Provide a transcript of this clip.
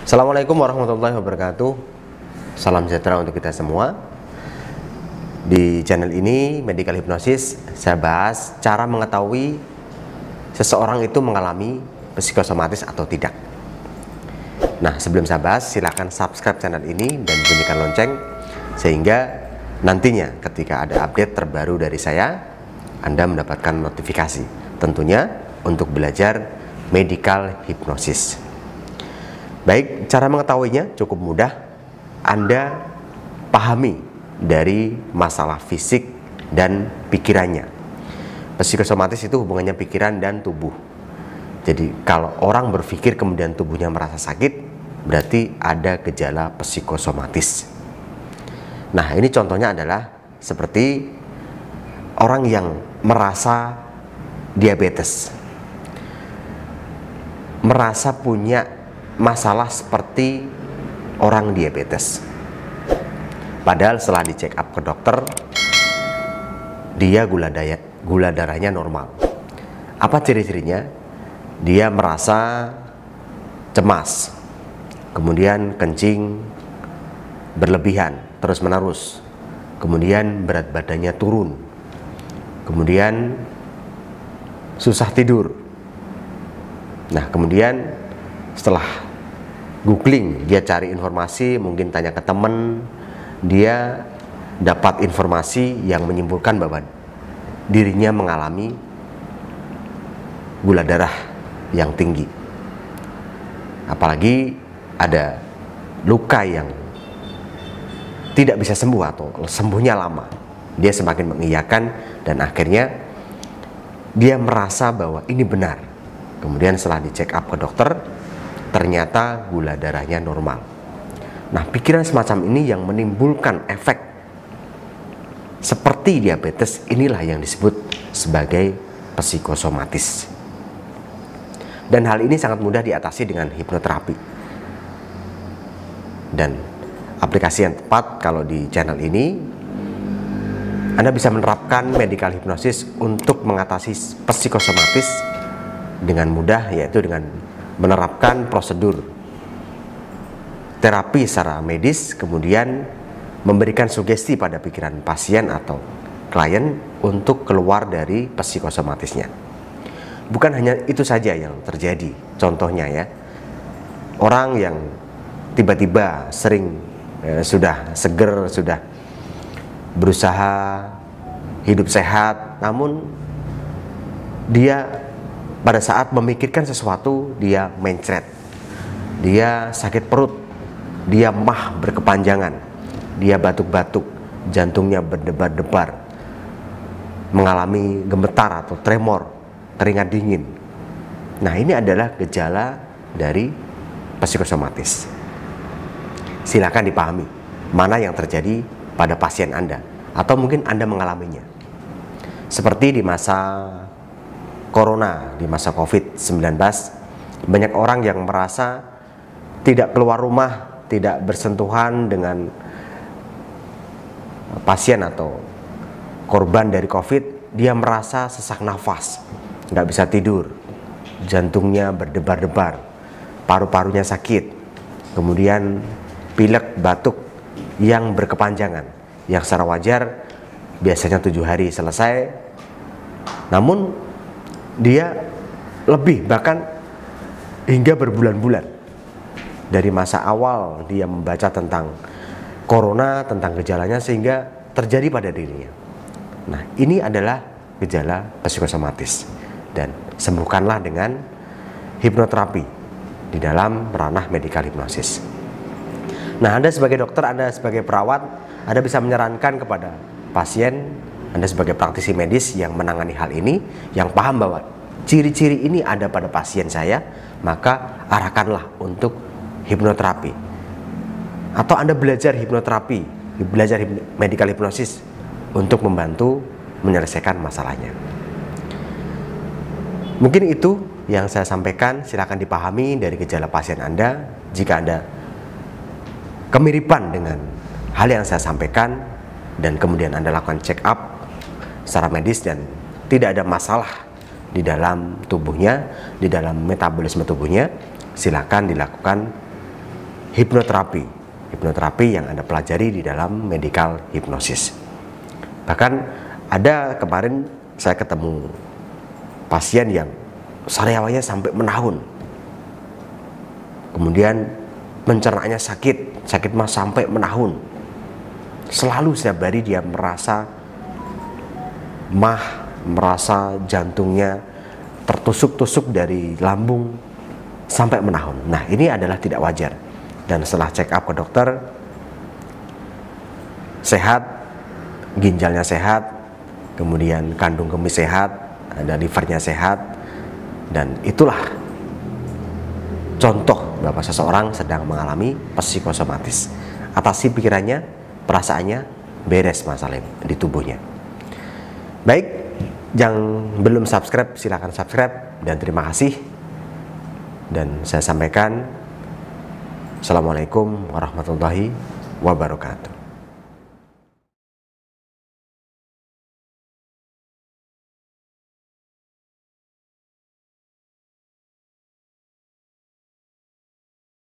Assalamualaikum warahmatullahi wabarakatuh. Salam sejahtera untuk kita semua. Di channel ini Medical Hypnosis, saya bahas cara mengetahui seseorang itu mengalami psikosomatis atau tidak. Nah, sebelum saya bahas, silakan subscribe channel ini dan bunyikan lonceng sehingga nantinya ketika ada update terbaru dari saya, Anda mendapatkan notifikasi. Tentunya untuk belajar medical hypnosis. Baik, cara mengetahuinya cukup mudah. Anda pahami dari masalah fisik dan pikirannya. Psikosomatis itu hubungannya pikiran dan tubuh. Jadi kalau orang berpikir kemudian tubuhnya merasa sakit, berarti ada gejala psikosomatis. Nah, ini contohnya adalah seperti orang yang merasa diabetes, merasa punya masalah seperti orang diabetes. Padahal setelah dicek up ke dokter, dia gula darahnya normal. Apa ciri-cirinya? Dia merasa cemas, kemudian kencing berlebihan terus-menerus, kemudian berat badannya turun, kemudian susah tidur. Nah, kemudian setelah googling, dia cari informasi, mungkin tanya ke teman, dia dapat informasi yang menyimpulkan bahwa dirinya mengalami gula darah yang tinggi. Apalagi ada luka yang tidak bisa sembuh atau sembuhnya lama. Dia semakin mengiyakan dan akhirnya dia merasa bahwa ini benar. Kemudian setelah dicek up ke dokter, ternyata gula darahnya normal. Nah, pikiran semacam ini yang menimbulkan efek seperti diabetes, inilah yang disebut sebagai psikosomatis. Dan hal ini sangat mudah diatasi dengan hipnoterapi. Dan aplikasi yang tepat kalau di channel ini, Anda bisa menerapkan medical hypnosis untuk mengatasi psikosomatis dengan mudah, yaitu dengan menerapkan prosedur terapi secara medis, kemudian memberikan sugesti pada pikiran pasien atau klien untuk keluar dari psikosomatisnya. Bukan hanya itu saja yang terjadi. Contohnya ya, orang yang tiba-tiba sering sudah seger, sudah berusaha hidup sehat, namun dia pada saat memikirkan sesuatu, dia mencret, dia sakit perut, dia mah berkepanjangan, dia batuk-batuk, jantungnya berdebar-debar, mengalami gemetar atau tremor, keringat dingin. Nah, ini adalah gejala dari psikosomatis. Silakan dipahami mana yang terjadi pada pasien Anda, atau mungkin Anda mengalaminya. Seperti di masa Corona, di masa COVID-19, banyak orang yang merasa tidak keluar rumah, tidak bersentuhan dengan pasien atau korban dari COVID. Dia merasa sesak nafas, nggak bisa tidur, jantungnya berdebar-debar, paru-parunya sakit, kemudian pilek, batuk yang berkepanjangan, yang secara wajar biasanya 7 hari selesai, namun dia lebih, bahkan hingga berbulan-bulan. Dari masa awal dia membaca tentang corona, tentang gejalanya, sehingga terjadi pada dirinya. Nah, ini adalah gejala psikosomatis, dan sembuhkanlah dengan hipnoterapi di dalam ranah medical hypnosis. Nah, Anda sebagai dokter, Anda sebagai perawat, Anda bisa menyarankan kepada pasien, Anda sebagai praktisi medis yang menangani hal ini, yang paham bahwa ciri-ciri ini ada pada pasien saya, maka arahkanlah untuk hipnoterapi. Atau Anda belajar hipnoterapi, belajar medical hypnosis untuk membantu menyelesaikan masalahnya. Mungkin itu yang saya sampaikan. Silakan dipahami dari gejala pasien Anda. Jika ada kemiripan dengan hal yang saya sampaikan dan kemudian Anda lakukan check up secara medis dan tidak ada masalah di dalam tubuhnya, di dalam metabolisme tubuhnya, silakan dilakukan hipnoterapi. Hipnoterapi yang Anda pelajari di dalam medical hypnosis. Bahkan ada kemarin saya ketemu pasien yang sariawannya sampai menahun. Kemudian pencernanya sakit mah sampai menahun. Selalu setiap hari dia merasa merasa jantungnya tertusuk-tusuk dari lambung sampai menahun. Nah, ini adalah tidak wajar. Dan setelah check up ke dokter, sehat, ginjalnya sehat, kemudian kandung kemih sehat, ada livernya sehat, dan itulah contoh bahwa seseorang sedang mengalami psikosomatis. Atasi pikirannya, perasaannya, beres masalah di tubuhnya. Baik, yang belum subscribe silahkan subscribe, dan terima kasih. Dan saya sampaikan, Assalamualaikum warahmatullahi wabarakatuh.